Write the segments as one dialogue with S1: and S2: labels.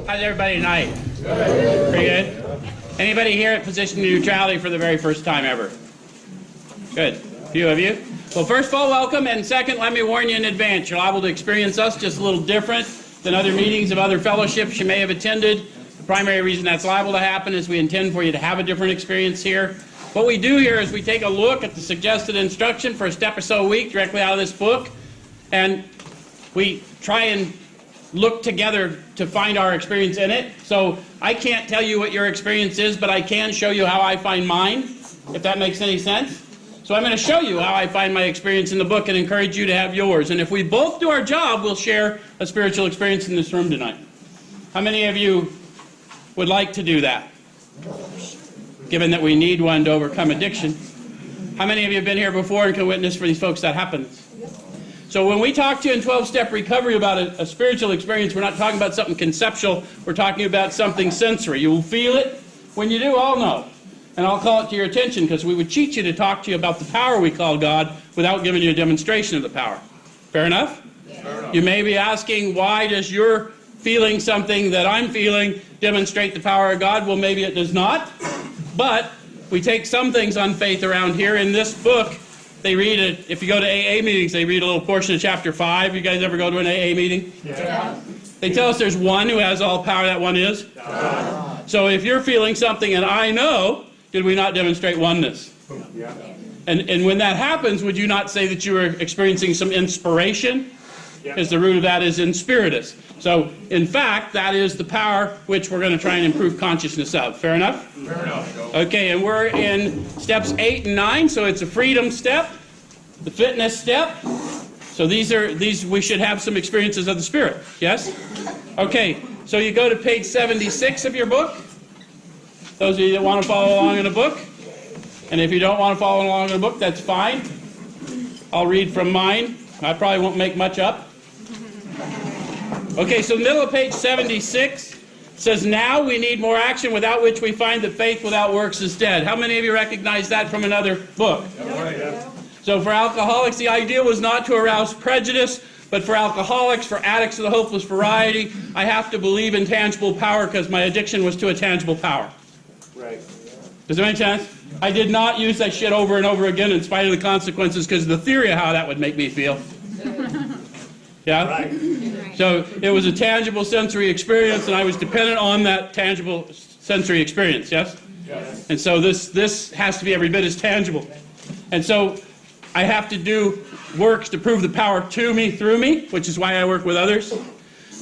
S1: How's everybody tonight? Good. Pretty good? Anybody here at position neutrality for the very first time ever? Good. A few of you. Well, first of all, welcome, and second, let me warn you in advance. You're liable to experience us just a little different than other meetings of other fellowships you may have attended. The primary reason that's liable to happen is we intend for you to have a different experience here. What we do here is we take a look at the suggested instruction for a step or so a week directly out of this book, and we try and look together to find our experience in it. So I can't tell you what your experience is, but I can show you how I find mine, if that makes any sense. So I'm going to show you how I find my experience in the book and encourage you to have yours. And if we both do our job, we'll share a spiritual experience in this room tonight. How many of you would like to do that? Given that we need one to overcome addiction. How many of you have been here before and can witness for these folks that happens? So when we talk to you in 12-step recovery about a spiritual experience, we're not talking about something conceptual. We're talking about something sensory. You will feel it. When you do, I'll know. And I'll call it to your attention because we would cheat you to talk to you about the power we call God without giving you a demonstration of the power. Fair enough? Fair enough. You may be asking, why does your feeling something that I'm feeling demonstrate the power of God? Well, maybe it does not. But we take some things on faith around here. In this book, they read it. If you go to AA meetings, they read a little portion of chapter 5. You guys ever go to an AA meeting? Yeah. They tell us there's one who has all power. That one is God. So if you're feeling something and I know, did we not demonstrate oneness? Yeah. And when that happens, would you not say that you were experiencing some inspiration? Because the root of that is in spiritus. So, in fact, that is the power which we're going to try and improve consciousness of. Fair enough? Fair enough. Okay, and we're in steps 8 and 9, so it's a freedom step, the fitness step. So these we should have some experiences of the Spirit. Yes? Okay, so you go to page 76 of your book. Those of you that want to follow along in the book. And if you don't want to follow along in the book, that's fine. I'll read from mine. I probably won't make much up. Okay, so the middle of page 76 says, now we need more action, without which we find that faith without works is dead. How many of you recognize that from another book? Yeah. So for alcoholics, the idea was not to arouse prejudice, but for alcoholics, for addicts of the hopeless variety, I have to believe in tangible power because my addiction was to a tangible power. Right. Does that make sense? I did not use that shit over and over again in spite of the consequences because of the theory of how that would make me feel. Yeah? Right. So it was a tangible sensory experience, and I was dependent on that tangible sensory experience, yes? Yes. And so this has to be every bit as tangible. And so I have to do works to prove the power to me, through me, which is why I work with others.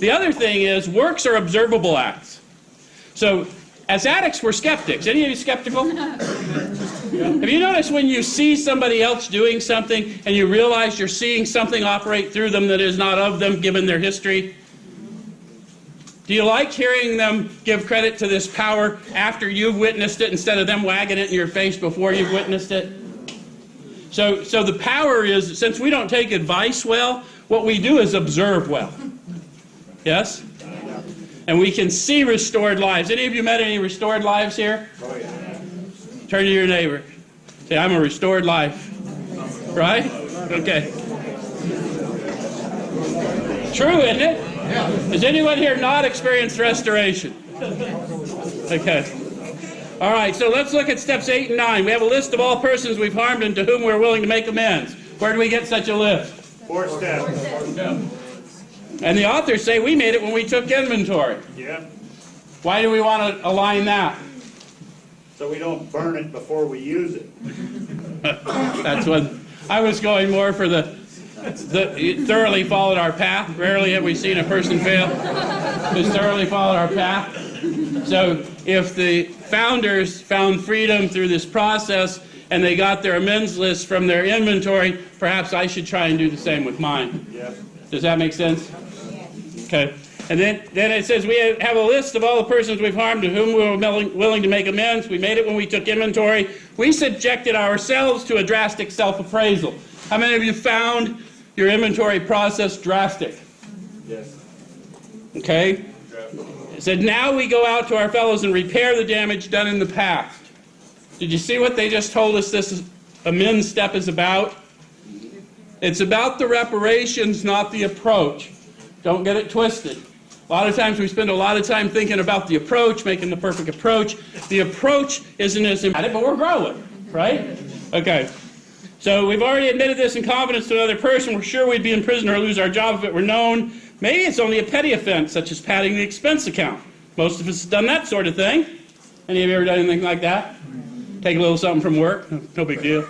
S1: The other thing is works are observable acts. So as addicts, we're skeptics. Any of you skeptical? Have you noticed when you see somebody else doing something and you realize you're seeing something operate through them that is not of them, given their history? Do you like hearing them give credit to this power after you've witnessed it instead of them wagging it in your face before you've witnessed it? So the power is, since we don't take advice well, what we do is observe well. Yes? And we can see restored lives. Any of you met any restored lives here? Oh, yeah. Turn to your neighbor. Say, I'm a restored life. Right? Okay. True, isn't it? Yeah. Has anyone here not experienced restoration? Okay. All right, so let's look at steps 8 and 9. We have a list of all persons we've harmed and to whom we're willing to make amends. Where do we get such a list? 4 steps. And the authors say we made it when we took inventory. Yeah. Why do we want to align that?
S2: So we don't burn it before we use it.
S1: That's what I was going more for the thoroughly followed our path. Rarely have we seen a person fail who's thoroughly followed our path. So if the founders found freedom through this process and they got their amends list from their inventory, perhaps I should try and do the same with mine. Yes. Does that make sense? Okay. And then it says we have a list of all the persons we've harmed to whom we were willing to make amends. We made it when we took inventory. We subjected ourselves to a drastic self-appraisal. How many of you found your inventory process drastic? Yes. Okay. It said now we go out to our fellows and repair the damage done in the past. Did you see what they just told us this amends step is about? It's about the reparations, not the approach. Don't get it twisted. A lot of times we spend a lot of time thinking about the approach, making the perfect approach. The approach isn't as important, but we're growing, right? Okay. So we've already admitted this in confidence to another person. We're sure we'd be in prison or lose our job if it were known. Maybe it's only a petty offense, such as padding the expense account. Most of us have done that sort of thing. Any of you ever done anything like that? Take a little something from work? No big deal.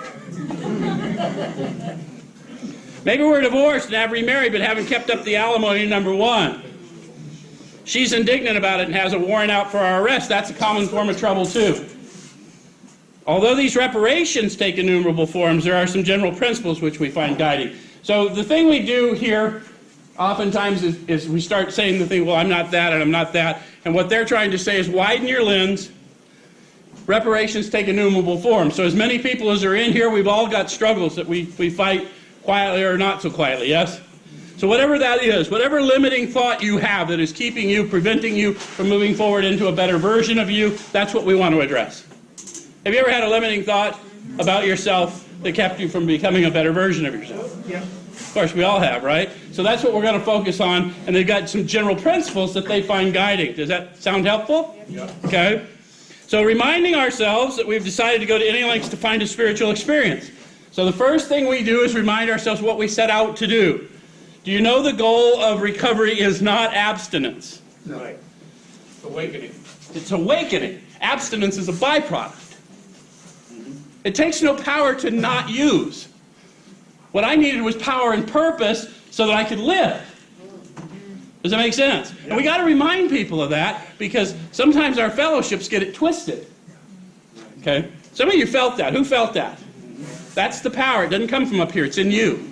S1: Maybe we're divorced and have remarried but haven't kept up the alimony, number one. She's indignant about it and has a warrant out for our arrest. That's a common form of trouble too. Although these reparations take innumerable forms, there are some general principles which we find guiding. So the thing we do here oftentimes is we start saying the thing, well, I'm not that and I'm not that. And what they're trying to say is widen your lens. Reparations take innumerable forms. So as many people as are in here, we've all got struggles that we fight quietly or not so quietly, yes? So whatever that is, whatever limiting thought you have that is keeping you, preventing you from moving forward into a better version of you, that's what we want to address. Have you ever had a limiting thought about yourself that kept you from becoming a better version of yourself?
S2: Yeah.
S1: Of course, we all have, right? So that's what we're going to focus on, and they've got some general principles that they find guiding. Does that sound helpful?
S2: Yeah.
S1: Okay. So reminding ourselves that we've decided to go to any lengths to find a spiritual experience. So the first thing we do is remind ourselves what we set out to do. Do you know the goal of recovery is not abstinence?
S2: No. Right.
S1: Awakening. It's awakening. Abstinence is a byproduct. It takes no power to not use. What I needed was power and purpose so that I could live. Does that make sense? Yeah. And we got to remind people of that because sometimes our fellowships get it twisted. Okay? Some of you felt that. Who felt that? That's the power. It doesn't come from up here. It's in you.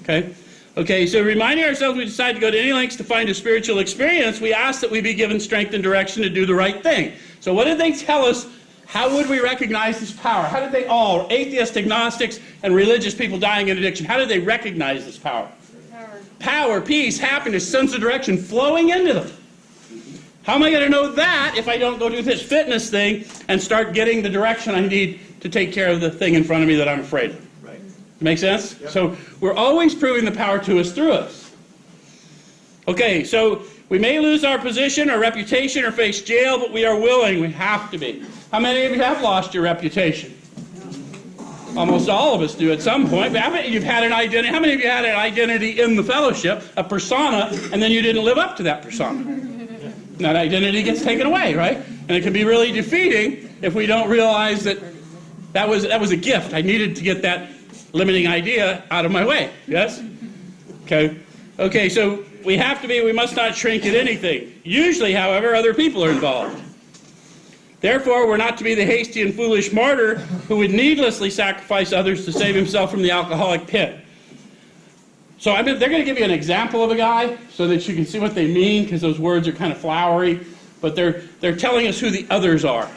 S1: Okay? Okay, so reminding ourselves we decide to go to any lengths to find a spiritual experience, we ask that we be given strength and direction to do the right thing. So what did they tell us? How would we recognize this power? How did they all, atheists, agnostics, and religious people dying in addiction, how did they recognize this power? Power, peace, happiness, sense of direction flowing into them. How am I going to know that if I don't go do this fitness thing and start getting the direction I need to take care of the thing in front of me that I'm afraid of?
S2: Right.
S1: Make sense?
S2: Yep.
S1: So we're always proving the power to us through us. Okay, so we may lose our position or reputation or face jail, but we are willing. We have to be. How many of you have lost your reputation? Almost all of us do at some point. But how many of you have had an identity? How many of you had an identity in the fellowship, a persona, and then you didn't live up to that persona? And that identity gets taken away, right? And it can be really defeating if we don't realize that that was a gift. I needed to get that limiting idea out of my way. Yes? Okay. Okay, so we have to be, we must not shrink at anything. Usually, however, other people are involved. Therefore, we're not to be the hasty and foolish martyr who would needlessly sacrifice others to save himself from the alcoholic pit. So they're going to give you an example of a guy so that you can see what they mean, because those words are kind of flowery, but they're telling us who the others are,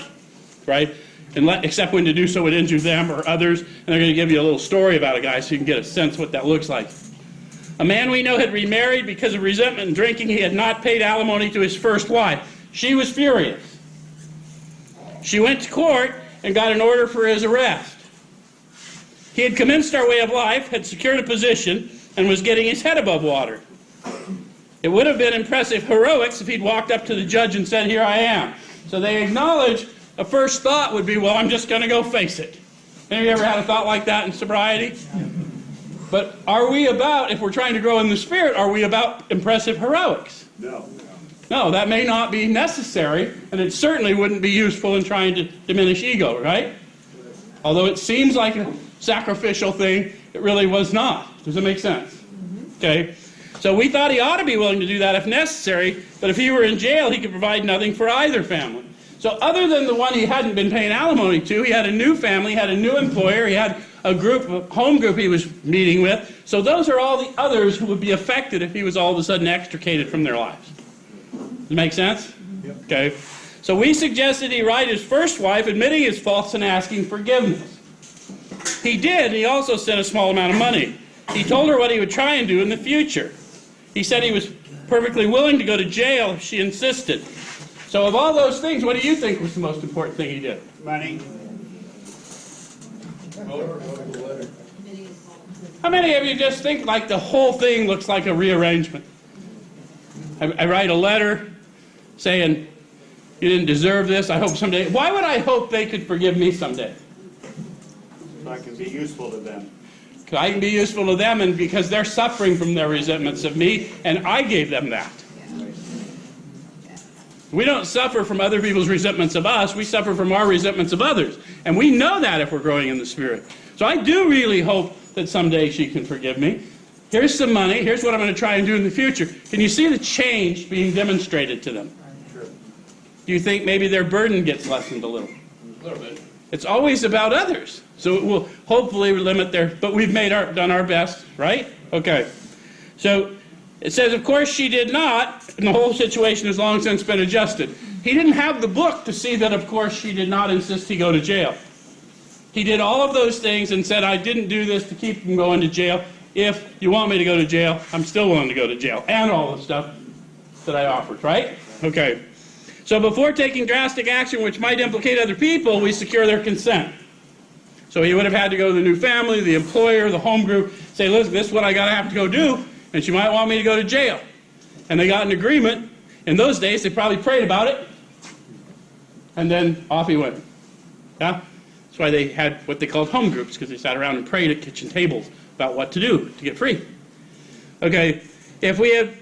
S1: right? Except when to do so would injure them or others, and they're going to give you a little story about a guy so you can get a sense what that looks like. A man we know had remarried because of resentment and drinking. He had not paid alimony to his first wife. She was furious. She went to court and got an order for his arrest. He had commenced our way of life, had secured a position, and was getting his head above water. It would have been impressive heroics if he'd walked up to the judge and said, "Here I am." So they acknowledge a first thought would be, well, I'm just going to go face it. Any of you ever had a thought like that in sobriety? But are we about, if we're trying to grow in the Spirit, are we about impressive heroics?
S2: No.
S1: No, that may not be necessary, and it certainly wouldn't be useful in trying to diminish ego, right? Although it seems like a sacrificial thing, it really was not. Does it make sense? Okay? So we thought he ought to be willing to do that if necessary, but if he were in jail, he could provide nothing for either family. So other than the one he hadn't been paying alimony to, he had a new family, he had a new employer, he had a home group he was meeting with. So those are all the others who would be affected if he was all of a sudden extricated from their lives. Does it make sense? Yep. Okay. So we suggested he write his first wife, admitting his faults and asking forgiveness. He did, and he also sent a small amount of money. He told her what he would try and do in the future. He said he was perfectly willing to go to jail if she insisted. So of all those things, what do you think was the most important thing he did?
S2: Money.
S1: How many of you just think like the whole thing looks like a rearrangement? I write a letter saying, you didn't deserve this, I hope someday. Why would I hope they could forgive me someday?
S2: So I can be useful to them.
S1: I can be useful to them, and because they're suffering from their resentments of me, and I gave them that. We don't suffer from other people's resentments of us, we suffer from our resentments of others. And we know that if we're growing in the Spirit. So I do really hope that someday she can forgive me. Here's some money, here's what I'm going to try and do in the future. Can you see the change being demonstrated to them?
S2: Sure.
S1: Do you think maybe their burden gets lessened a little?
S3: A little bit.
S1: It's always about others. So it will hopefully limit their, but we've done our best, right? Okay. So it says, of course she did not, and the whole situation has long since been adjusted. He didn't have the book to see that, of course, she did not insist he go to jail. He did all of those things and said, I didn't do this to keep him going to jail. If you want me to go to jail, I'm still willing to go to jail. And all the stuff that I offered, right? Okay. So before taking drastic action which might implicate other people, we secure their consent. So he would have had to go to the new family, the employer, the home group, say, listen, this is what I have to go do, and she might want me to go to jail. And they got an agreement. In those days, they probably prayed about it, and then off he went. Yeah? That's why they had what they called home groups, because they sat around and prayed at kitchen tables about what to do to get free. Okay, if we have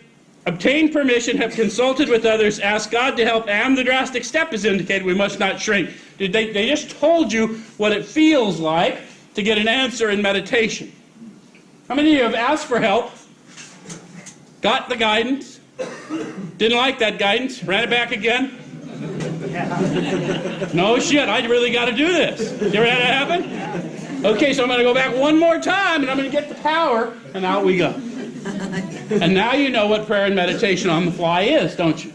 S1: obtained permission, have consulted with others, asked God to help, and the drastic step is indicated, we must not shrink. They just told you what it feels like to get an answer in meditation. How many of you have asked for help, got the guidance, didn't like that guidance, ran it back again? No shit, I really got to do this. You ever had that happen? Okay, so I'm going to go back one more time, and I'm going to get the power, and out we go. And now you know what prayer and meditation on the fly is, don't you?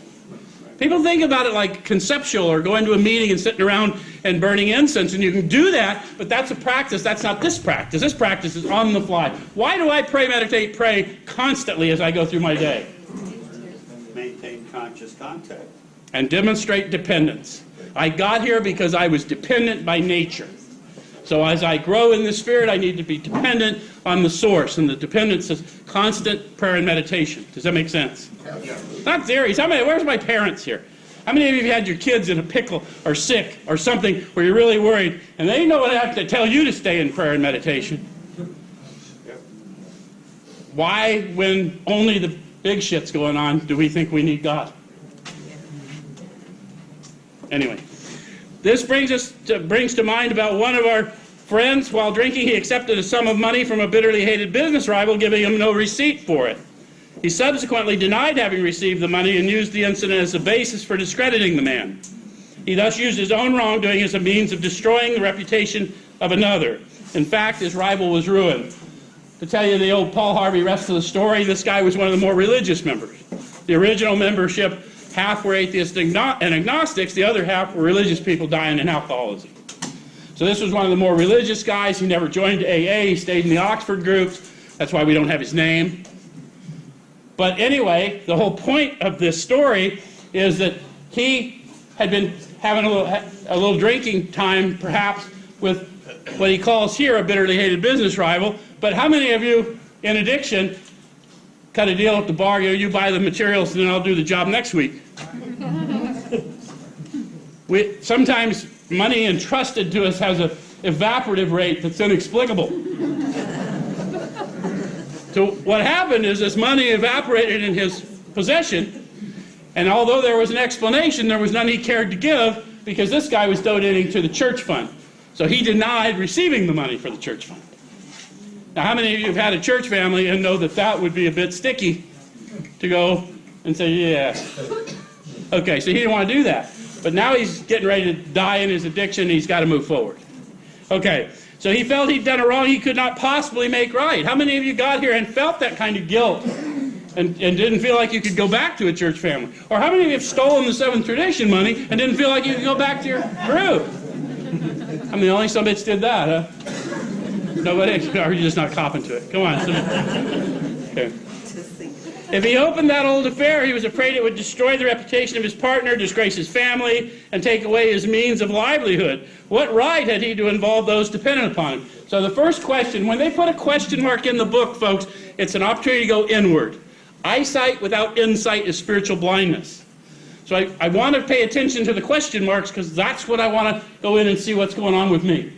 S1: People think about it like conceptual, or going to a meeting and sitting around and burning incense, and you can do that, but that's a practice. That's not this practice. This practice is on the fly. Why do I pray, meditate, pray constantly as I go through my day?
S2: Maintain conscious contact.
S1: And demonstrate dependence. I got here because I was dependent by nature. So as I grow in the Spirit, I need to be dependent on the source, and the dependence is constant prayer and meditation. Does that make sense?
S3: Yeah.
S1: Not theories. Where's my parents here? How many of you have had your kids in a pickle or sick or something where you're really worried, and they know what I have to tell you to stay in prayer and meditation?
S2: Yep.
S1: Why, when only the big shit's going on, do we think we need God? Anyway, this brings to mind about one of our friends. While drinking, he accepted a sum of money from a bitterly hated business rival, giving him no receipt for it. He subsequently denied having received the money and used the incident as a basis for discrediting the man. He thus used his own wrongdoing as a means of destroying the reputation of another. In fact, his rival was ruined. To tell you the old Paul Harvey rest of the story, this guy was one of the more religious members. The original membership, half were atheists and agnostics, the other half were religious people dying in alcoholism. So this was one of the more religious guys. He never joined AA. He stayed in the Oxford groups. That's why we don't have his name. But anyway, the whole point of this story is that he had been having a little drinking time, perhaps, with what he calls here a bitterly hated business rival. But how many of you in addiction cut a deal at the bar, you buy the materials and then I'll do the job next week? Sometimes money entrusted to us has an evaporative rate that's inexplicable. So what happened is this money evaporated in his possession, and although there was an explanation, there was none he cared to give because this guy was donating to the church fund. So he denied receiving the money for the church fund. Now, how many of you have had a church family and know that that would be a bit sticky to go and say, yeah. Okay, so he didn't want to do that. But now he's getting ready to die in his addiction. He's got to move forward. Okay, so he felt he'd done a wrong he could not possibly make right. How many of you got here and felt that kind of guilt and didn't feel like you could go back to a church family? Or how many of you have stolen the seventh tradition money and didn't feel like you could go back to your group? I mean, only some bitch did that, huh? Nobody? Or are you just not copping to it? Come on. Okay. If he opened that old affair, he was afraid it would destroy the reputation of his partner, disgrace his family, and take away his means of livelihood. What right had he to involve those dependent upon him? So the first question, when they put a question mark in the book, folks, it's an opportunity to go inward. Eyesight without insight is spiritual blindness. So I want to pay attention to the question marks because that's what I want to go in and see what's going on with me.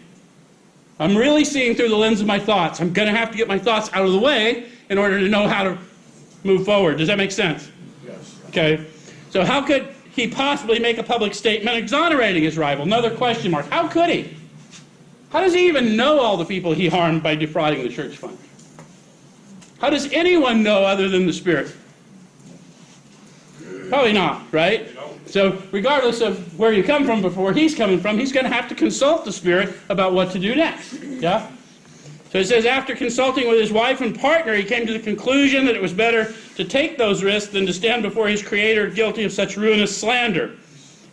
S1: I'm really seeing through the lens of my thoughts. I'm going to have to get my thoughts out of the way in order to know how to move forward. Does that make sense?
S2: Yes.
S1: Okay. So how could he possibly make a public statement exonerating his rival? Another question mark. How could he? How does he even know all the people he harmed by defrauding the church fund? How does anyone know other than the Spirit? Probably not, right? So regardless of where you come from before he's coming from, he's going to have to consult the Spirit about what to do next. Yeah? So it says, after consulting with his wife and partner, he came to the conclusion that it was better to take those risks than to stand before his Creator guilty of such ruinous slander.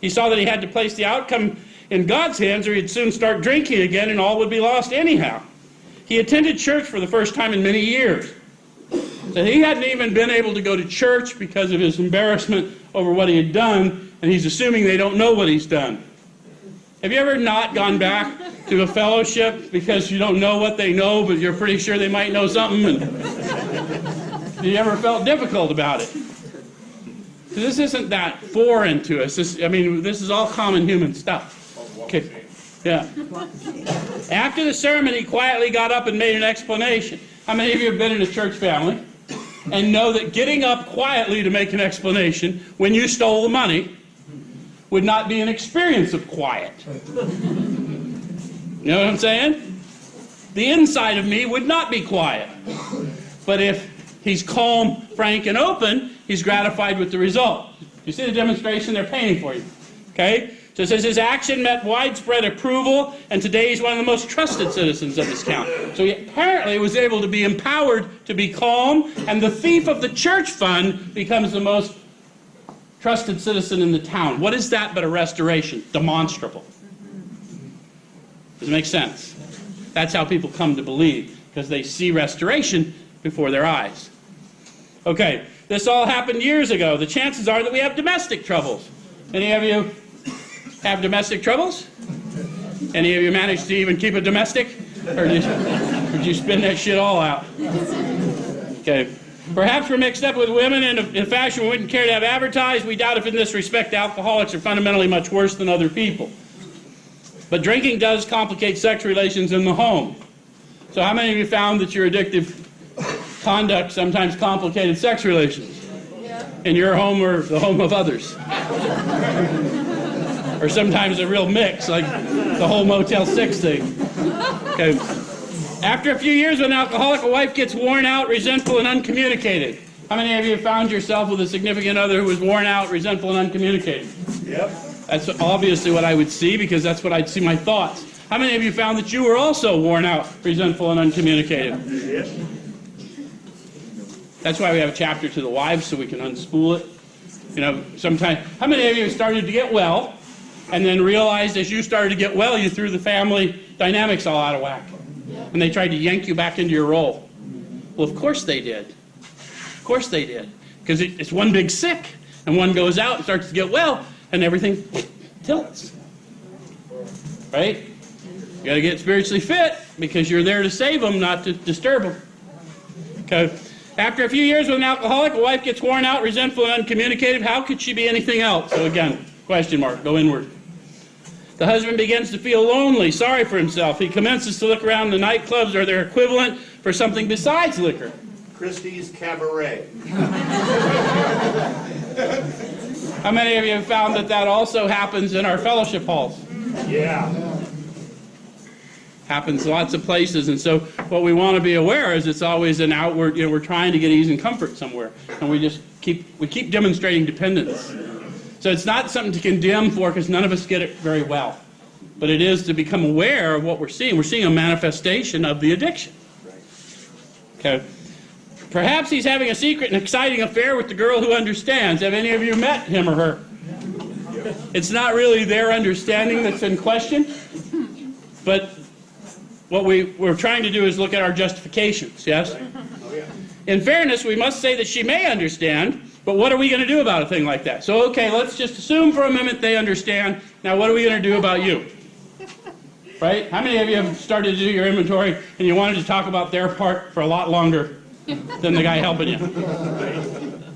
S1: He saw that he had to place the outcome in God's hands or he'd soon start drinking again and all would be lost anyhow. He attended church for the first time in many years. So he hadn't even been able to go to church because of his embarrassment over what he had done, and he's assuming they don't know what he's done. Have you ever not gone back to a fellowship because you don't know what they know, but you're pretty sure they might know something? And have you ever felt difficult about it? So this isn't that foreign to us. This is all common human stuff. Okay. Yeah. After the sermon, he quietly got up and made an explanation. How many of you have been in a church family and know that getting up quietly to make an explanation when you stole the money would not be an experience of quiet? You know what I'm saying? The inside of me would not be quiet. But if he's calm, frank, and open, he's gratified with the result. You see the demonstration they're painting for you? Okay? So it says his action met widespread approval, and today he's one of the most trusted citizens of this town. So he apparently was able to be empowered to be calm, and the thief of the church fund becomes the most trusted citizen in the town. What is that but a restoration? Demonstrable. Does it make sense? That's how people come to believe, because they see restoration before their eyes. Okay, this all happened years ago. The chances are that we have domestic troubles. Any of you have domestic troubles? Any of you manage to even keep a domestic? Or did you spin that shit all out? Okay. Perhaps we're mixed up with women in a fashion we wouldn't care to have advertised. We doubt if in this respect alcoholics are fundamentally much worse than other people. But drinking does complicate sex relations in the home. So how many of you found that your addictive conduct sometimes complicated sex relations? In your home or the home of others? Or sometimes a real mix, like the whole Motel 6 thing. Okay. After a few years with an alcoholic, a wife gets worn out, resentful, and uncommunicated. How many of you have found yourself with a significant other who was worn out, resentful, and uncommunicated? Yep. That's obviously what I would see, because that's what I'd see my thoughts. How many of you found that you were also worn out, resentful, and uncommunicated? Yes. That's why we have a chapter to the wives, so we can unspool it. You know, sometimes, how many of you started to get well, and then realized as you started to get well, you threw the family dynamics all out of whack? And they tried to yank you back into your role. Well, of course they did. Of course they did. Because it's one big sick, and one goes out and starts to get well, and everything tilts. Right? You got to get spiritually fit, because you're there to save them, not to disturb them. Okay. After a few years with an alcoholic, a wife gets worn out, resentful, and uncommunicative. How could she be anything else? So again, question mark, go inward. The husband begins to feel lonely, sorry for himself. He commences to look around the nightclubs or their equivalent for something besides liquor.
S2: Christie's Cabaret.
S1: How many of you have found that that also happens in our fellowship halls?
S2: Yeah.
S1: Happens lots of places, and so what we want to be aware is it's always an outward, we're trying to get ease and comfort somewhere, and we keep demonstrating dependence. So it's not something to condemn for, because none of us get it very well. But it is to become aware of what we're seeing. We're seeing a manifestation of the addiction. Okay. Perhaps he's having a secret and exciting affair with the girl who understands. Have any of you met him or her? It's not really their understanding that's in question, but what we're trying to do is look at our justifications, yes? In fairness, we must say that she may understand, but what are we going to do about a thing like that? So, okay, let's just assume for a minute they understand. Now, what are we going to do about you? Right? How many of you have started to do your inventory and you wanted to talk about their part for a lot longer than the guy helping you?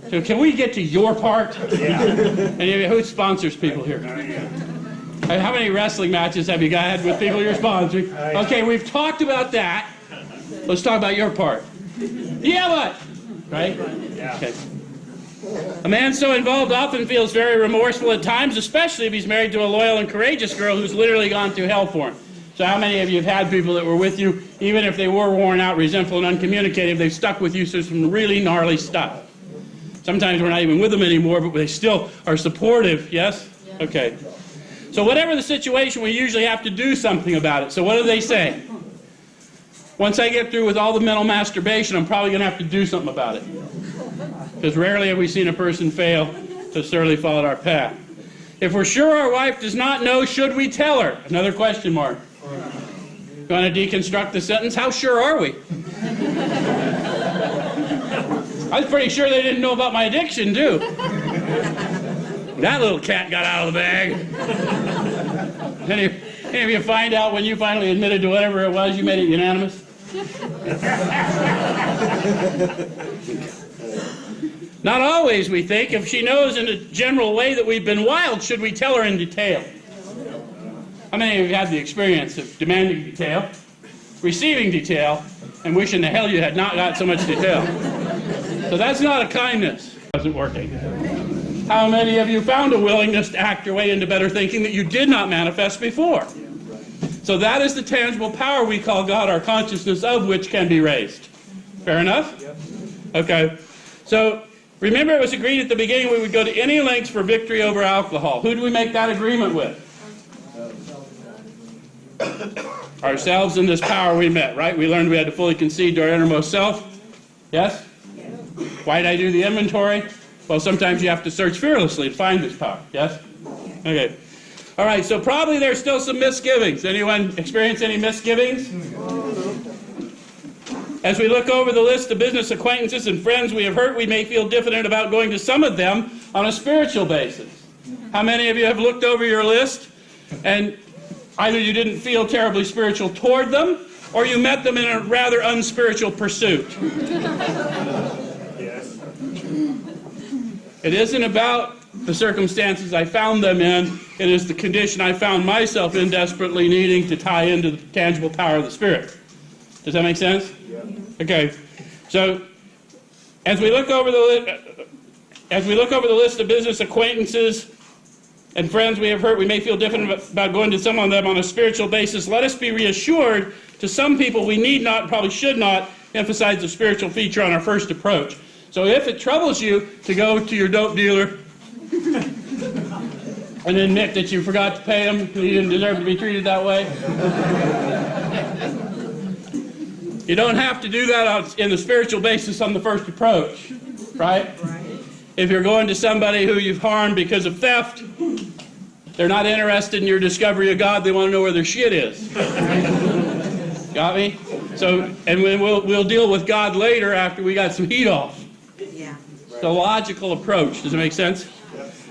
S1: So can we get to your part?
S2: Yeah.
S1: And who sponsors people here? How many wrestling matches have you had with people you're sponsoring? Okay, we've talked about that. Let's talk about your part. Yeah, what? Right?
S2: Yeah.
S1: Okay. A man so involved often feels very remorseful at times, especially if he's married to a loyal and courageous girl who's literally gone through hell for him. So how many of you have had people that were with you, even if they were worn out, resentful, and uncommunicative, they've stuck with you through some really gnarly stuff? Sometimes we're not even with them anymore, but they still are supportive, yes? Okay. So whatever the situation, we usually have to do something about it. So what do they say? Once I get through with all the mental masturbation, I'm probably going to have to do something about it. Because rarely have we seen a person fail to thoroughly follow our path. If we're sure our wife does not know, should we tell her? Another question mark. You want to deconstruct the sentence? How sure are we? I was pretty sure they didn't know about my addiction, too. That little cat got out of the bag. Any of you find out when you finally admitted to whatever it was, you made it unanimous? Not always, we think. If she knows in a general way that we've been wild, should we tell her in detail? How many of you had the experience of demanding detail, receiving detail, and wishing the hell you had not got so much detail? So that's not a kindness. It wasn't working. How many of you found a willingness to act your way into better thinking that you did not manifest before? So that is the tangible power we call God, our consciousness of which can be raised. Fair enough? Okay. So remember, it was agreed at the beginning we would go to any lengths for victory over alcohol. Who do we make that agreement with? Ourselves in this power we met, right? We learned we had to fully concede to our innermost self. Yes? Why did I do the inventory? Well, sometimes you have to search fearlessly to find this power. Yes? Okay. All right, so probably there's still some misgivings. Anyone experience any misgivings? As we look over the list of business acquaintances and friends we have hurt, we may feel diffident about going to some of them on a spiritual basis. How many of you have looked over your list and either you didn't feel terribly spiritual toward them, or you met them in a rather unspiritual pursuit?
S2: Yes.
S1: It isn't about the circumstances I found them in. It is the condition I found myself in, desperately needing to tie into the tangible power of the Spirit. Does that make sense?
S2: Yeah.
S1: Okay. So, as we look over the list of business acquaintances and friends we have hurt, we may feel different about going to some of them on a spiritual basis. Let us be reassured, to some people we need not, probably should not, emphasize the spiritual feature on our first approach. So if it troubles you to go to your dope dealer and admit that you forgot to pay him, you didn't deserve to be treated that way, you don't have to do that in the spiritual basis on the first approach, right? If you're going to somebody who you've harmed because of theft, they're not interested in your discovery of God. They want to know where their shit is. Got me? So, and we'll deal with God later after we got some heat off.
S3: Yeah.
S1: It's a logical approach. Does it make sense?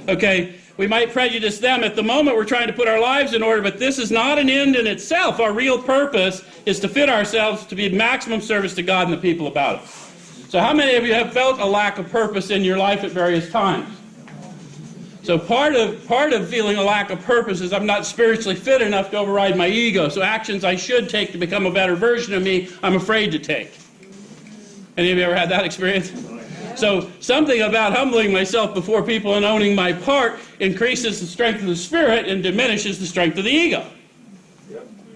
S1: Okay. We might prejudice them. At the moment, we're trying to put our lives in order, but this is not an end in itself. Our real purpose is to fit ourselves to be of maximum service to God and the people about us. So how many of you have felt a lack of purpose in your life at various times? So part of feeling a lack of purpose is I'm not spiritually fit enough to override my ego. So actions I should take to become a better version of me, I'm afraid to take. Any of you ever had that experience? So something about humbling myself before people and owning my part increases the strength of the spirit and diminishes the strength of the ego.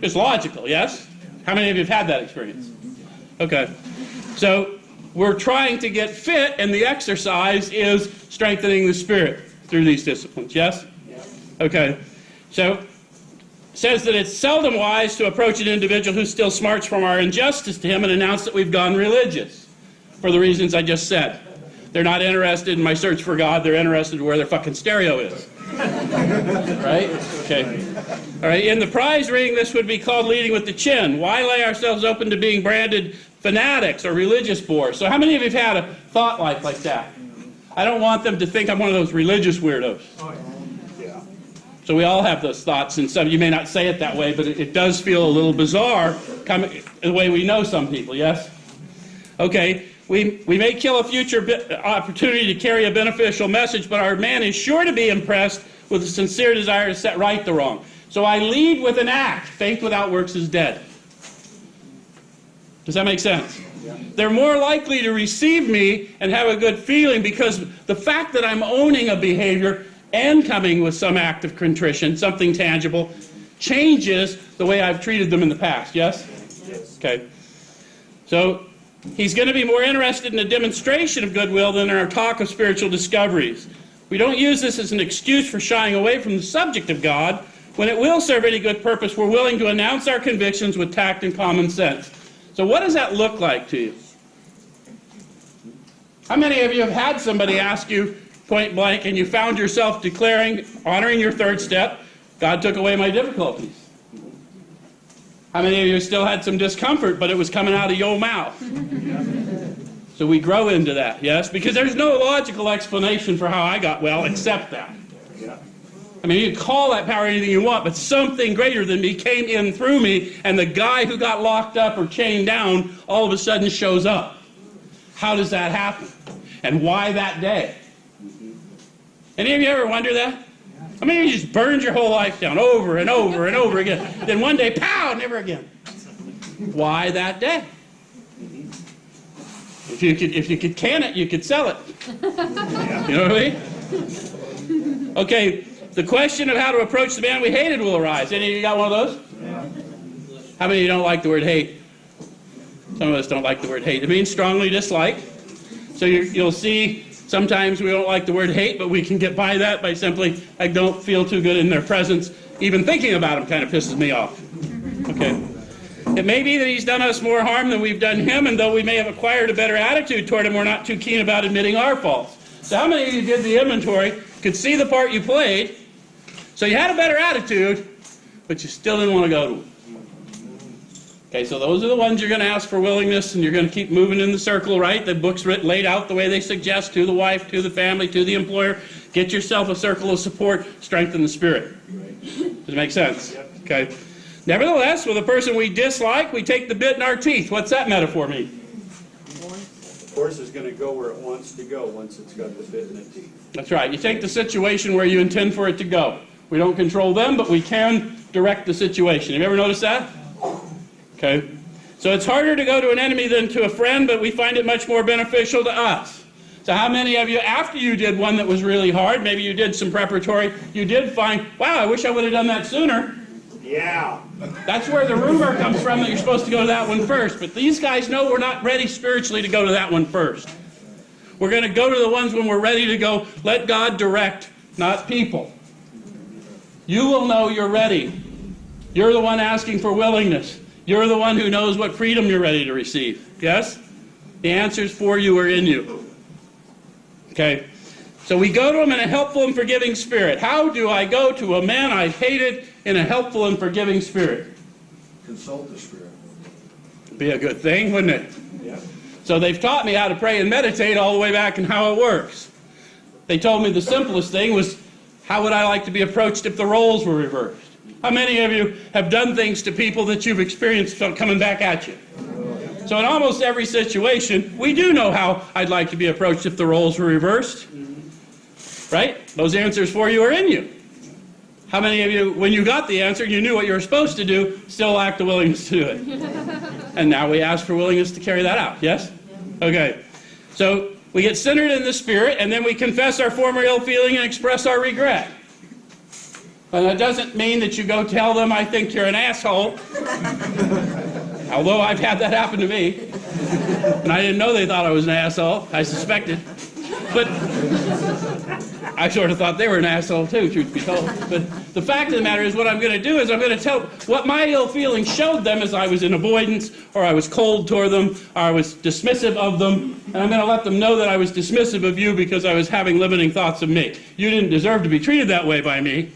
S1: It's logical, yes? How many of you have had that experience? Okay. So we're trying to get fit, and the exercise is strengthening the spirit through these disciplines, yes? Okay. So it says that it's seldom wise to approach an individual who still smarts from our injustice to him and announce that we've gone religious, for the reasons I just said. They're not interested in my search for God. They're interested in where their fucking stereo is. Right? Okay. All right. In the prize ring, this would be called leading with the chin. Why lay ourselves open to being branded fanatics or religious bores? So how many of you have had a thought life like that? I don't want them to think I'm one of those religious weirdos.
S2: Yeah.
S1: So we all have those thoughts, and some you may not say it that way, but it does feel a little bizarre coming the way we know some people, yes? Okay. We may kill a future opportunity to carry a beneficial message, but our man is sure to be impressed with a sincere desire to set right the wrong. So I lead with an act. Faith without works is dead. Does that make sense? Yeah. They're more likely to receive me and have a good feeling because the fact that I'm owning a behavior and coming with some act of contrition, something tangible, changes the way I've treated them in the past. Yes?
S2: Yes.
S1: Okay. So he's going to be more interested in a demonstration of goodwill than in our talk of spiritual discoveries. We don't use this as an excuse for shying away from the subject of God. When it will serve any good purpose, we're willing to announce our convictions with tact and common sense. So what does that look like to you? How many of you have had somebody ask you point blank and you found yourself declaring, honoring your third step, God took away my difficulties? How many of you still had some discomfort, but it was coming out of your mouth? So we grow into that, yes? Because there's no logical explanation for how I got well except that. I mean, you can call that power anything you want, but something greater than me came in through me, and the guy who got locked up or chained down all of a sudden shows up. How does that happen? And why that day? Any of you ever wonder that? I mean, you just burned your whole life down over and over and over again. Then one day, pow, never again. Why that day? If you could can it, you could sell it. You know what I mean? Okay, the question of how to approach the man we hated will arise. Any of you got one of those? How many of you don't like the word hate? Some of us don't like the word hate. It means strongly dislike. So you'll see sometimes we don't like the word hate, but we can get by that by simply, I don't feel too good in their presence. Even thinking about them kind of pisses me off. Okay. It may be that he's done us more harm than we've done him, and though we may have acquired a better attitude toward him, we're not too keen about admitting our faults. So how many of you did the inventory, could see the part you played, so you had a better attitude, but you still didn't want to go to him? Okay, so those are the ones you're going to ask for willingness, and you're going to keep moving in the circle, right? The book's laid out the way they suggest, to the wife, to the family, to the employer. Get yourself a circle of support, strengthen the spirit. Does it make sense? Okay. Nevertheless, with a person we dislike, we take the bit in our teeth. What's that metaphor mean?
S2: The horse is going to go where it wants to go once it's got the bit in its teeth.
S1: That's right. You take the situation where you intend for it to go. We don't control them, but we can direct the situation. Have you ever noticed that? Okay. So it's harder to go to an enemy than to a friend, but we find it much more beneficial to us. So how many of you, after you did one that was really hard, maybe you did some preparatory, you did find, wow, I wish I would have done that sooner.
S2: Yeah.
S1: That's where the rumor comes from that you're supposed to go to that one first. But these guys know we're not ready spiritually to go to that one first. We're going to go to the ones when we're ready to go. Let God direct, not people. You will know you're ready. You're the one asking for willingness. You're the one who knows what freedom you're ready to receive. Yes? The answers for you are in you. Okay? So we go to him in a helpful and forgiving spirit. How do I go to a man I've hated in a helpful and forgiving spirit?
S3: Consult the Spirit.
S1: Be a good thing, wouldn't it?
S2: Yeah.
S1: So they've taught me how to pray and meditate all the way back and how it works. They told me the simplest thing was, how would I like to be approached if the roles were reversed? How many of you have done things to people that you've experienced coming back at you? So in almost every situation, we do know how I'd like to be approached if the roles were reversed. Right? Those answers for you are in you. How many of you, when you got the answer, you knew what you were supposed to do, still lacked the willingness to do it? And now we ask for willingness to carry that out, yes? Okay. So we get centered in the Spirit, and then we confess our former ill feeling and express our regret. And that doesn't mean that you go tell them, I think you're an asshole. Although I've had that happen to me. And I didn't know they thought I was an asshole. I suspected. But I sort of thought they were an asshole too, truth be told. But the fact of the matter is, what I'm going to do is I'm going to tell what my ill feeling showed them is I was in avoidance, or I was cold toward them, or I was dismissive of them. And I'm going to let them know that I was dismissive of you because I was having limiting thoughts of me. You didn't deserve to be treated that way by me.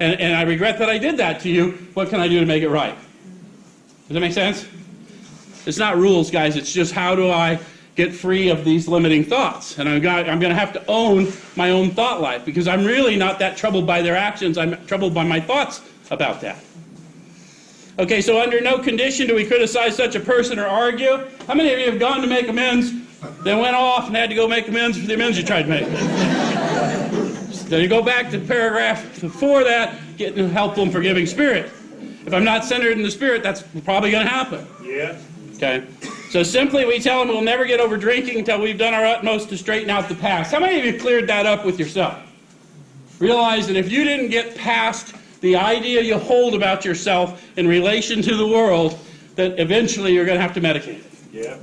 S1: And I regret that I did that to you. What can I do to make it right? Does that make sense? It's not rules, guys. It's just how do I get free of these limiting thoughts. And I'm going to have to own my own thought life because I'm really not that troubled by their actions. I'm troubled by my thoughts about that. Okay, so under no condition do we criticize such a person or argue. How many of you have gone to make amends, then went off and had to go make amends for the amends you tried to make? Then you go back to paragraph before that, getting a helpful and forgiving spirit. If I'm not centered in the spirit, that's probably going to happen.
S2: Yeah.
S1: Okay, so simply we tell them we'll never get over drinking until we've done our utmost to straighten out the past. How many of you cleared that up with yourself? Realize that if you didn't get past the idea you hold about yourself in relation to the world, that eventually you're going to have to medicate it.
S2: Yeah.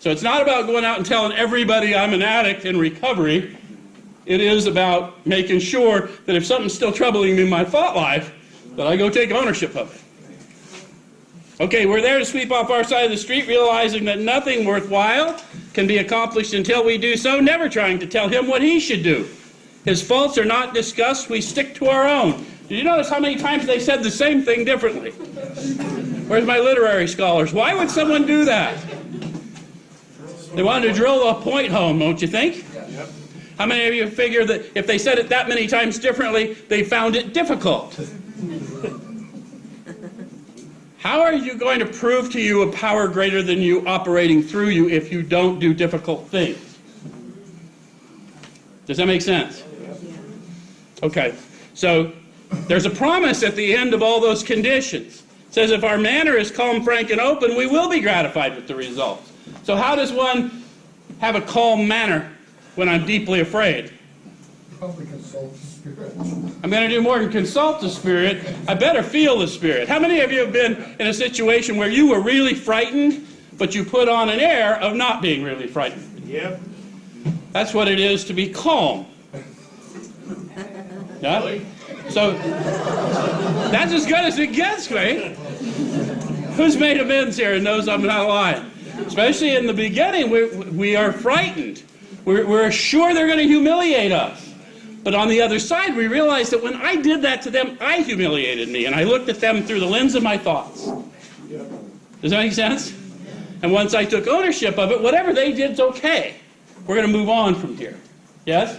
S1: So it's not about going out and telling everybody I'm an addict in recovery. It is about making sure that if something's still troubling me in my thought life, that I go take ownership of it. Okay, we're there to sweep off our side of the street, realizing that nothing worthwhile can be accomplished until we do so, never trying to tell him what he should do. His faults are not discussed, we stick to our own. Did you notice how many times they said the same thing differently? Where's my literary scholars? Why would someone do that? They wanted to drill a point home, don't you think?
S2: Yep.
S1: How many of you figure that if they said it that many times differently, they found it difficult? How are you going to prove to you a power greater than you operating through you if you don't do difficult things? Does that make sense? Okay, so there's a promise at the end of all those conditions. It says if our manner is calm, frank, and open, we will be gratified with the results. So how does one have a calm manner when I'm deeply afraid?
S3: Probably consult the Spirit.
S1: I'm going to do more than consult the Spirit. I better feel the Spirit. How many of you have been in a situation where you were really frightened, but you put on an air of not being really frightened?
S2: Yep.
S1: That's what it is to be calm. Yeah? So, that's as good as it gets, right? Who's made amends here and knows I'm not lying? Especially in the beginning, we are frightened. We're sure they're going to humiliate us. But on the other side, we realize that when I did that to them, I humiliated me, and I looked at them through the lens of my thoughts. Does that make sense? And once I took ownership of it, whatever they did is okay. We're going to move on from here. Yes?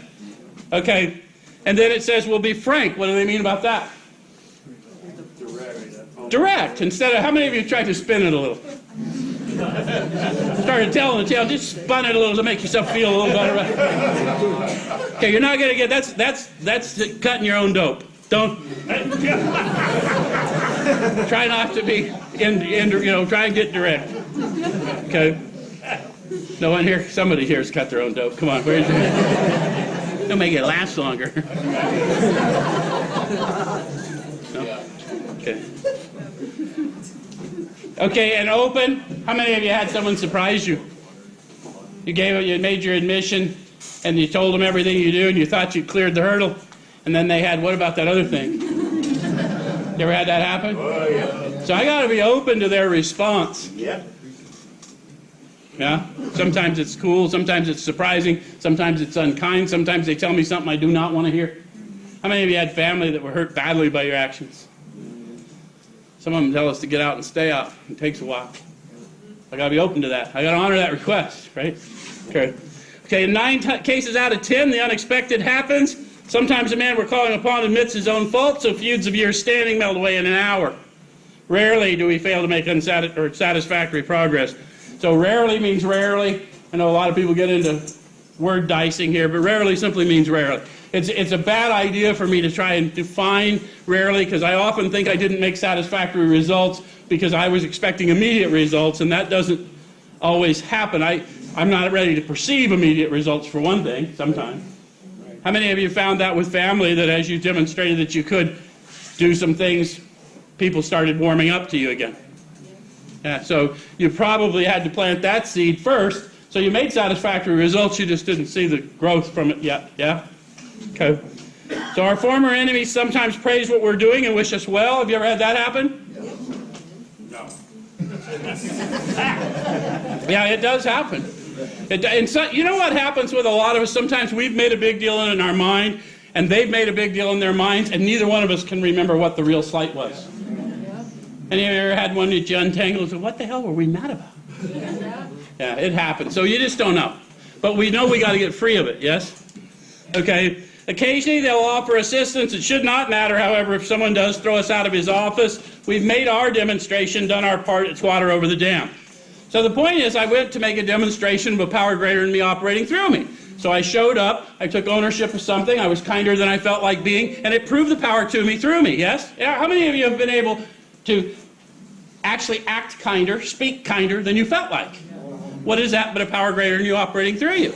S1: Okay. And then it says we'll be frank. What do they mean about that? Direct. Instead of, how many of you tried to spin it a little? Started telling the tale, just spun it a little to make yourself feel a little better. Okay, you're not going to get, that's cutting your own dope. Don't, try not to be, try and get direct. Okay? No one here, somebody here has cut their own dope. Come on, where's your, it'll make it last longer. No? Okay. Okay, and open. How many of you had someone surprise you? You made your admission, and you told them everything you do, and you thought you cleared the hurdle, and then they had, what about that other thing? You ever had that happen?
S2: Oh, yeah.
S1: So I got to be open to their response.
S2: Yep.
S1: Yeah? Sometimes it's cool, sometimes it's surprising, sometimes it's unkind, sometimes they tell me something I do not want to hear. How many of you had family that were hurt badly by your actions? Some of them tell us to get out and stay out. It takes a while. I got to be open to that. I got to honor that request, right? Okay, in 9 cases out of 10, the unexpected happens. Sometimes the man we're calling upon admits his own fault, so feuds of years standing melt away in an hour. Rarely do we fail to make satisfactory progress. So rarely means rarely. I know a lot of people get into word dicing here, but rarely simply means rarely. It's a bad idea for me to try and define rarely, because I often think I didn't make satisfactory results because I was expecting immediate results, and that doesn't always happen. I'm not ready to perceive immediate results, for one thing, sometimes. How many of you found that with family, that as you demonstrated that you could do some things, people started warming up to you again? Yeah, so you probably had to plant that seed first, so you made satisfactory results, you just didn't see the growth from it yet, yeah? Okay. So our former enemies sometimes praise what we're doing and wish us well. Have you ever had that happen?
S2: No.
S1: Yeah, it does happen. And so, you know what happens with a lot of us? Sometimes we've made a big deal in our mind, and they've made a big deal in their minds, and neither one of us can remember what the real slight was. Any of you ever had one that you untangled and said, what the hell were we mad about? Yeah, it happens. So you just don't know. But we know we got to get free of it, yes? Okay, Occasionally they'll offer assistance. It should not matter, however, if someone does throw us out of his office. We've made our demonstration, done our part, it's water over the dam. So the point is, I went to make a demonstration of a power greater than me operating through me. So I showed up, I took ownership of something, I was kinder than I felt like being, and it proved the power to me through me, yes? Yeah, how many of you have been able to actually act kinder, speak kinder than you felt like? What is that but a power greater than you operating through you?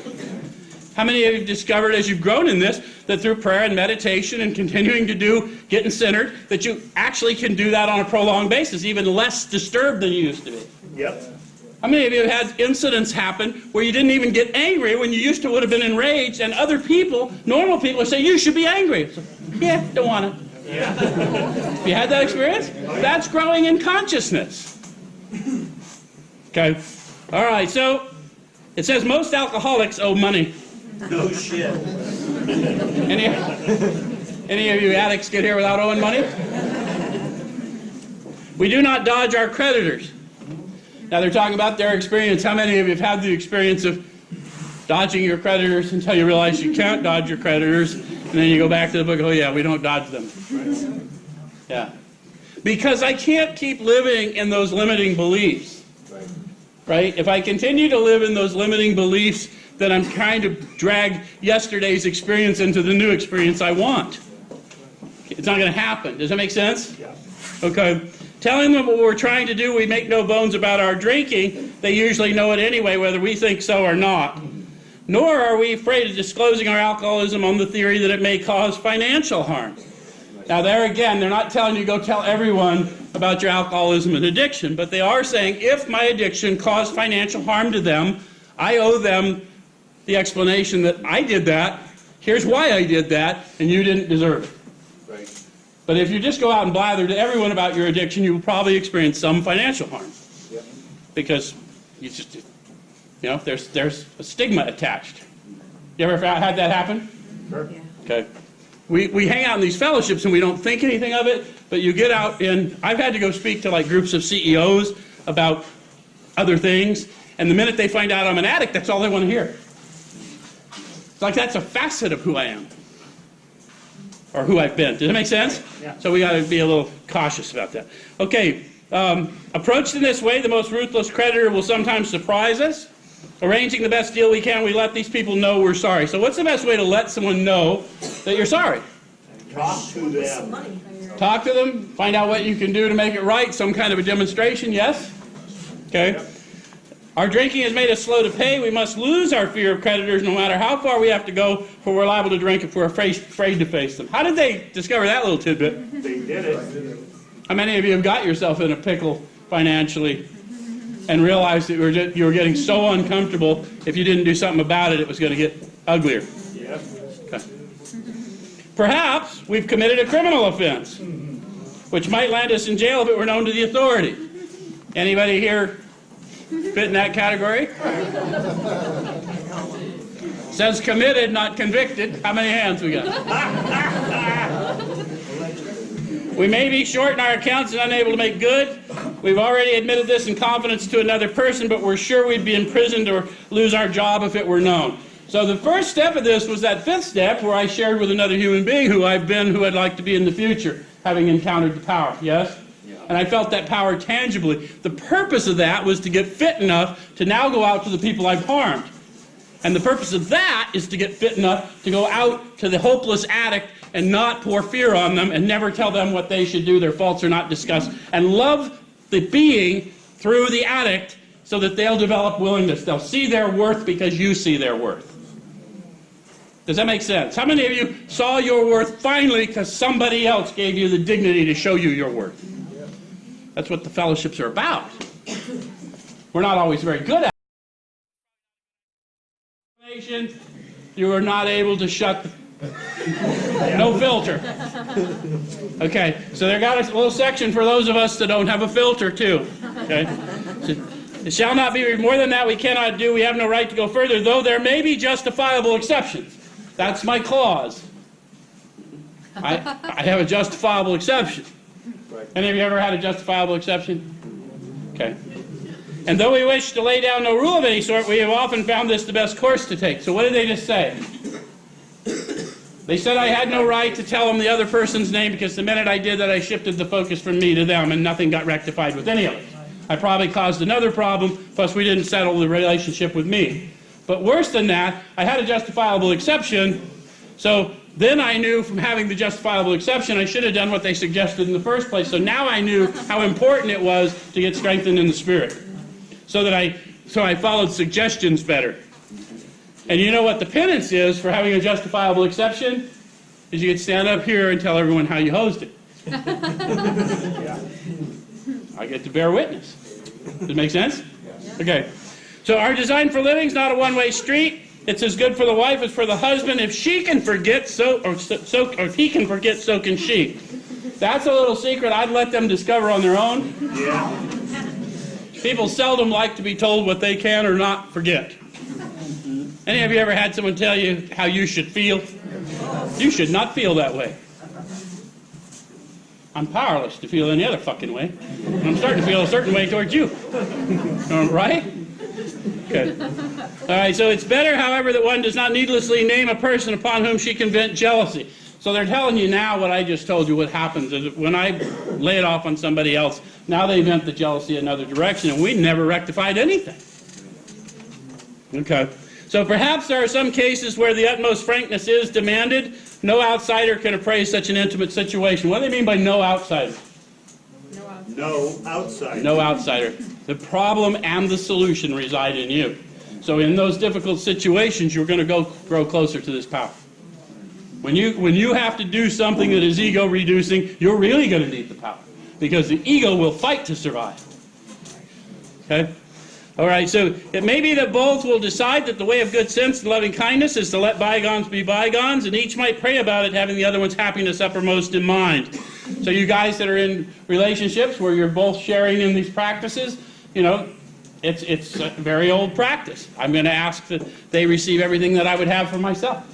S1: How many of you have discovered as you've grown in this, that through prayer and meditation and continuing to do, getting centered, that you actually can do that on a prolonged basis, even less disturbed than you used to be?
S2: Yep.
S1: How many of you have had incidents happen where you didn't even get angry when you used to would have been enraged, and other people, normal people, say, you should be angry? So, yeah, don't want to.
S2: Yeah.
S1: Have you had that experience? That's growing in consciousness. Okay. All right, so it says most alcoholics owe money.
S2: No shit.
S1: Any of you addicts get here without owing money? We do not dodge our creditors. Now they're talking about their experience. How many of you have had the experience of dodging your creditors until you realize you can't dodge your creditors, and then you go back to the book, oh yeah, we don't dodge them. Yeah. Because I can't keep living in those limiting beliefs. Right? If I continue to live in those limiting beliefs, then I'm trying to drag yesterday's experience into the new experience I want. It's not going to happen. Does that make sense?
S2: Yeah.
S1: Okay. Telling them what we're trying to do, we make no bones about our drinking. They usually know it anyway, whether we think so or not. Nor are we afraid of disclosing our alcoholism on the theory that it may cause financial harm. Now there again, they're not telling you go tell everyone about your alcoholism and addiction, but they are saying if my addiction caused financial harm to them, I owe them the explanation that I did that, here's why I did that, and you didn't deserve it.
S2: Right.
S1: But if you just go out and blather to everyone about your addiction, you will probably experience some financial harm.
S2: Yep.
S1: Because you just, there's a stigma attached. You ever had that happen?
S2: Sure.
S4: Yeah.
S1: Okay. We hang out in these fellowships and we don't think anything of it, but you get out and I've had to go speak to like groups of CEOs about other things, and the minute they find out I'm an addict, that's all they want to hear. It's like that's a facet of who I am. Or who I've been. Does that make sense?
S2: Yeah.
S1: So we got to be a little cautious about that. Okay, approached in this way, the most ruthless creditor will sometimes surprise us. Arranging the best deal we can, we let these people know we're sorry. So what's the best way to let someone know that you're sorry?
S2: Talk to them.
S1: Talk to them, find out what you can do to make it right, some kind of a demonstration, yes? Okay.
S2: Yep.
S1: Our drinking has made us slow to pay. We must lose our fear of creditors no matter how far we have to go, for we're liable to drink if we're afraid to face them. How did they discover that little tidbit?
S2: They did it.
S1: How many of you have got yourself in a pickle financially and realized that you were getting so uncomfortable, if you didn't do something about it, it was going to get uglier?
S2: Yep.
S1: Okay. Perhaps we've committed a criminal offense, which might land us in jail if it were known to the authority. Anybody here fit in that category? Says committed, not convicted. How many hands we got? We may be short in our accounts and unable to make good. We've already admitted this in confidence to another person, but we're sure we'd be imprisoned or lose our job if it were known. So the first step of this was that fifth step where I shared with another human being who I've been, who I'd like to be in the future, having encountered the power, yes? And I felt that power tangibly. The purpose of that was to get fit enough to now go out to the people I've harmed. And the purpose of that is to get fit enough to go out to the hopeless addict and not pour fear on them and never tell them what they should do, their faults are not discussed, and love the being through the addict so that they'll develop willingness. They'll see their worth because you see their worth. Does that make sense? How many of you saw your worth finally because somebody else gave you the dignity to show you your worth? That's what the fellowships are about. We're not always very good at it. You are not able to shut the... No filter. Okay, so they got a little section for those of us that don't have a filter too. Okay? It shall not be more than that we cannot do. We have no right to go further, though there may be justifiable exceptions. That's my clause. I have a justifiable exception. Any of you ever had a justifiable exception? Okay. And though we wish to lay down no rule of any sort, we have often found this the best course to take. So what did they just say? They said I had no right to tell them the other person's name because the minute I did that, I shifted the focus from me to them, and nothing got rectified with any of it. I probably caused another problem, plus we didn't settle the relationship with me. But worse than that, I had a justifiable exception, so then I knew from having the justifiable exception, I should have done what they suggested in the first place. So now I knew how important it was to get strengthened in the Spirit. So I followed suggestions better. And you know what the penance is for having a justifiable exception? Is you could stand up here and tell everyone how you hosed it. I get to bear witness. Does it make sense? Okay. So our design for living is not a one-way street. It's as good for the wife as for the husband. If she can forget, or if he can forget, so can she. That's a little secret I'd let them discover on their own.
S2: Yeah.
S1: People seldom like to be told what they can or not forget. Any of you ever had someone tell you how you should feel? You should not feel that way. I'm powerless to feel any other fucking way. I'm starting to feel a certain way towards you. Right? Good. All right, so it's better, however, that one does not needlessly name a person upon whom she can vent jealousy. So they're telling you now what I just told you. What happens is when I lay it off on somebody else, now they vent the jealousy another direction, and we never rectified anything. Okay. So perhaps there are some cases where the utmost frankness is demanded. No outsider can appraise such an intimate situation. What do they mean by no outsider?
S2: No outsider.
S1: No outsider. The problem and the solution reside in you. So in those difficult situations, you're going to grow closer to this power. When you have to do something that is ego-reducing, you're really going to need the power. Because the ego will fight to survive. Okay? All right, so it may be that both will decide that the way of good sense and loving kindness is to let bygones be bygones, and each might pray about it, having the other one's happiness uppermost in mind. So you guys that are in relationships where you're both sharing in these practices, you know, it's a very old practice. I'm going to ask that they receive everything that I would have for myself.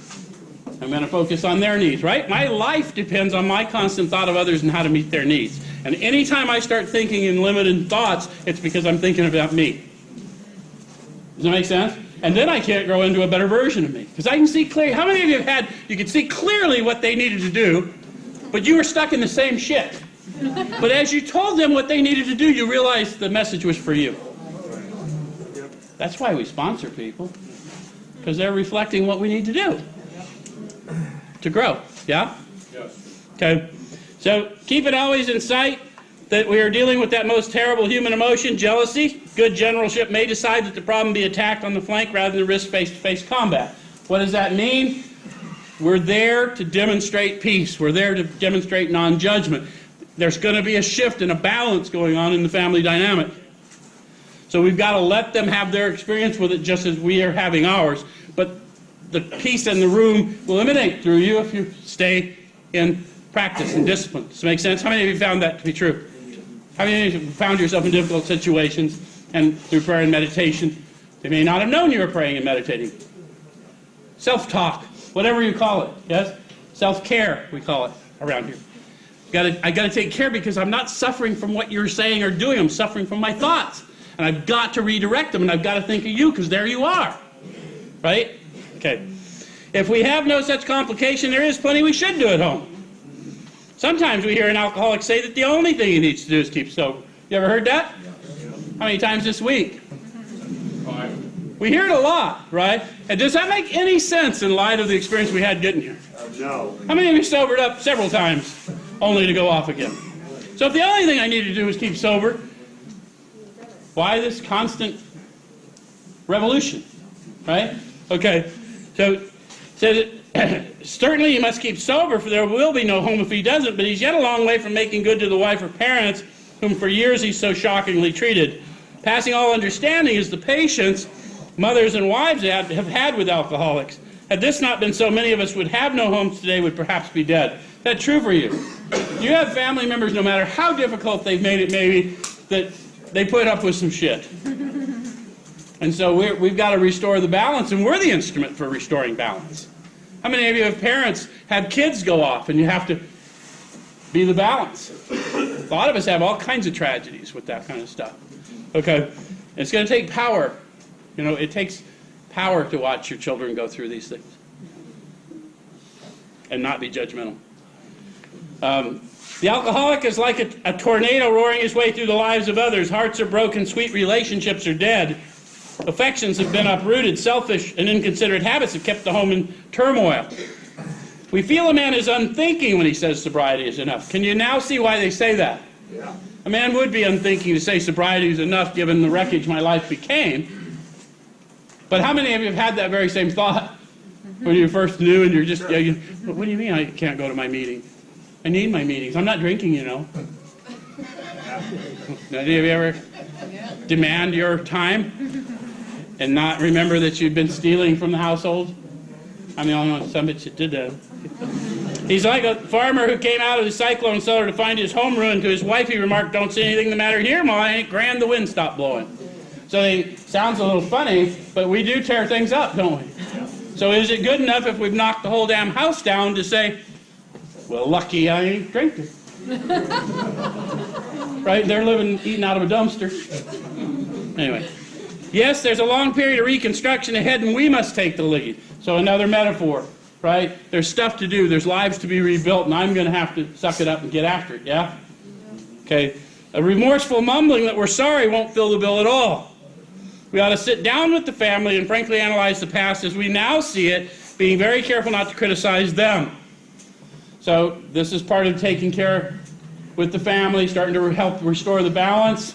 S1: I'm going to focus on their needs, right? My life depends on my constant thought of others and how to meet their needs. And anytime I start thinking in limited thoughts, it's because I'm thinking about me. Does that make sense? And then I can't grow into a better version of me. Because I can see clearly. How many of you have had, you could see clearly what they needed to do, but you were stuck in the same shit. But as you told them what they needed to do, you realized the message was for you. That's why we sponsor people. Because they're reflecting what we need to do. To grow. Yeah?
S2: Yes.
S1: Okay. So keep it always in sight that we are dealing with that most terrible human emotion, jealousy. Good generalship may decide that the problem be attacked on the flank rather than risk face-to-face combat. What does that mean? We're there to demonstrate peace. We're there to demonstrate non-judgment. There's going to be a shift and a balance going on in the family dynamic. So we've got to let them have their experience with it just as we are having ours. But the peace in the room will emanate through you if you stay in practice and discipline. Does that make sense? How many of you found that to be true? How many of you found yourself in difficult situations and through prayer and meditation, they may not have known you were praying and meditating? Self-talk, whatever you call it, yes? Self-care, we call it around here. I got to take care because I'm not suffering from what you're saying or doing. I'm suffering from my thoughts. And I've got to redirect them, and I've got to think of you because there you are. Right? Okay. If we have no such complication, there is plenty we should do at home. Sometimes we hear an alcoholic say that the only thing he needs to do is keep sober. You ever heard that? How many times this week?
S2: 5.
S1: We hear it a lot, right? And does that make any sense in light of the experience we had getting here?
S2: No.
S1: How many of you sobered up several times only to go off again? So if the only thing I need to do is keep sober, why this constant revolution, right? Okay, so certainly he must keep sober, for there will be no home if he doesn't, but he's yet a long way from making good to the wife or parents whom for years he's so shockingly treated. Passing all understanding is the patience mothers and wives have had with alcoholics. Had this not been so, many of us would have no homes today, would perhaps be dead. Is that true for you? You have family members, no matter how difficult they've made it maybe, that they put up with some shit. And so we've got to restore the balance, and we're the instrument for restoring balance. How many of you have parents have kids go off, and you have to be the balance? A lot of us have all kinds of tragedies with that kind of stuff. Okay, it's going to take power. You know, it takes power to watch your children go through these things. and not be judgmental. The alcoholic is like a tornado roaring his way through the lives of others. Hearts are broken, sweet relationships are dead. Affections have been uprooted. Selfish and inconsiderate habits have kept the home in turmoil. We feel a man is unthinking when he says sobriety is enough. Can you now see why they say that?
S2: Yeah.
S1: A man would be unthinking to say sobriety is enough given the wreckage my life became. But how many of you have had that very same thought when you first knew and you're just, what do you mean I can't go to my meeting? I need my meetings. I'm not drinking, you know. Any of you ever demand your time and not remember that you've been stealing from the household? I'm the only one, some bitch that did that. He's like a farmer who came out of the cyclone cellar to find his home ruined. To his wife he remarked, "Don't see anything the matter here, Ma. I ain't grand the wind stopped blowing." So it sounds a little funny, but we do tear things up, don't we? So is it good enough if we've knocked the whole damn house down to say, well, lucky I ain't drinking? Right? They're eating out of a dumpster. Anyway. Yes, there's a long period of reconstruction ahead, and we must take the lead. So another metaphor, right? There's stuff to do. There's lives to be rebuilt, and I'm going to have to suck it up and get after it, yeah? Okay. A remorseful mumbling that we're sorry won't fill the bill at all. We ought to sit down with the family and frankly analyze the past as we now see it, being very careful not to criticize them. So this is part of taking care with the family, starting to help restore the balance.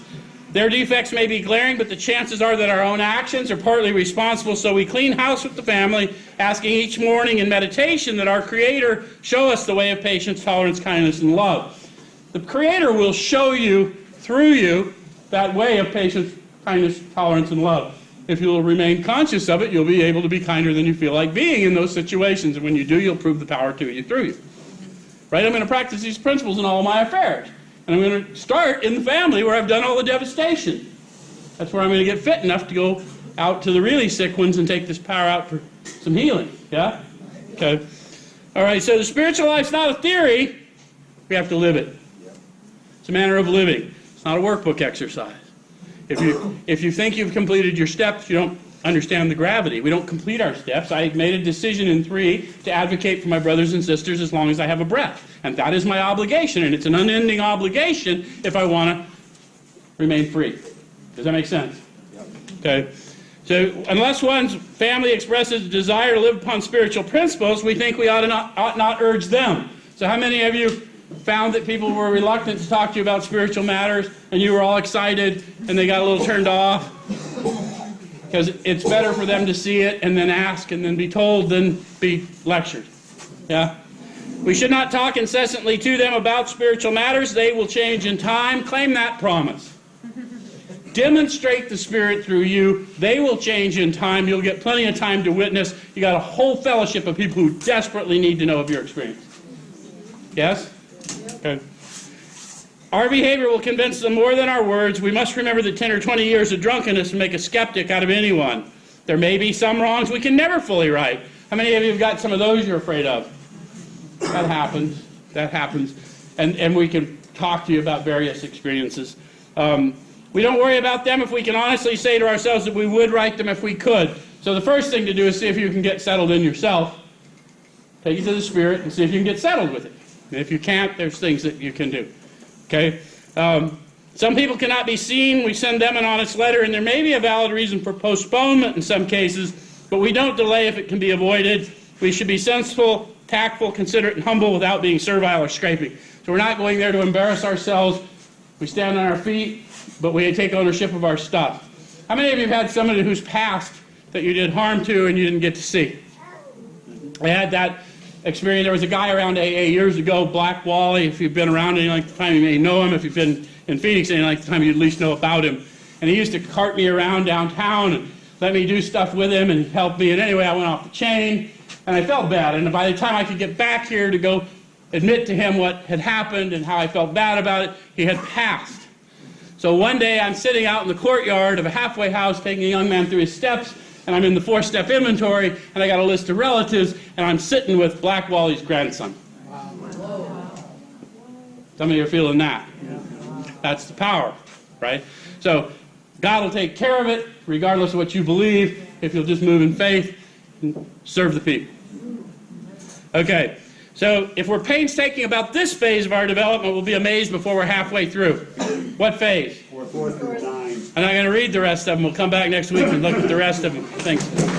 S1: Their defects may be glaring, but the chances are that our own actions are partly responsible, so we clean house with the family, asking each morning in meditation that our Creator show us the way of patience, tolerance, kindness, and love. The Creator will show you, through you, that way of patience, kindness, tolerance, and love. If you'll remain conscious of it, you'll be able to be kinder than you feel like being in those situations, and when you do, you'll prove the power to you through you. Right? I'm going to practice these principles in all of my affairs. And I'm going to start in the family where I've done all the devastation. That's where I'm going to get fit enough to go out to the really sick ones and take this power out for some healing. Yeah? Okay. All right, so the spiritual life's not a theory. We have to live it. It's a manner of living. It's not a workbook exercise. If you think you've completed your steps, you don't understand the gravity. We don't complete our steps. I made a decision in 3 to advocate for my brothers and sisters as long as I have a breath. And that is my obligation, and it's an unending obligation if I want to remain free. Does that make sense? Okay. So unless one's family expresses a desire to live upon spiritual principles, we think we ought not urge them. So how many of you found that people were reluctant to talk to you about spiritual matters, and you were all excited, and they got a little turned off? Because it's better for them to see it and then ask and then be told than be lectured. Yeah? We should not talk incessantly to them about spiritual matters. They will change in time. Claim that promise. Demonstrate the Spirit through you. They will change in time. You'll get plenty of time to witness. You got a whole fellowship of people who desperately need to know of your experience. Yes? Okay. Our behavior will convince them more than our words. We must remember that 10 or 20 years of drunkenness will make a skeptic out of anyone. There may be some wrongs we can never fully right. How many of you have got some of those you're afraid of? That happens. That happens. And we can talk to you about various experiences. We don't worry about them if we can honestly say to ourselves that we would right them if we could. So the first thing to do is see if you can get settled in yourself. Take it to the Spirit and see if you can get settled with it. And if you can't, there's things that you can do. Okay? Some people cannot be seen. We send them an honest letter, and there may be a valid reason for postponement in some cases, but we don't delay if it can be avoided. We should be sensible, tactful, considerate, and humble without being servile or scraping. So we're not going there to embarrass ourselves. We stand on our feet, but we take ownership of our stuff. How many of you have had somebody who's passed that you did harm to and you didn't get to see? I had that experience. There was a guy around AA years ago, Black Wally. If you've been around any length of time, you may know him. If you've been in Phoenix any length of time, you at least know about him. And he used to cart me around downtown and let me do stuff with him and help me. And anyway, I went off the chain, and I felt bad. And by the time I could get back here to go admit to him what had happened and how I felt bad about it, he had passed. So one day I'm sitting out in the courtyard of a halfway house taking a young man through his steps, and I'm in the 4-step inventory, and I got a list of relatives, and I'm sitting with Black Wally's grandson. Some of you are feeling that. That's the power, right? So God will take care of it, regardless of what you believe, if you'll just move in faith and serve the people. Okay. So if we're painstaking about this phase of our development, we'll be amazed before we're halfway through. What phase?
S2: 4 through 9.
S1: I'm not going to read the rest of them. We'll come back next week and look at the rest of them. Thanks.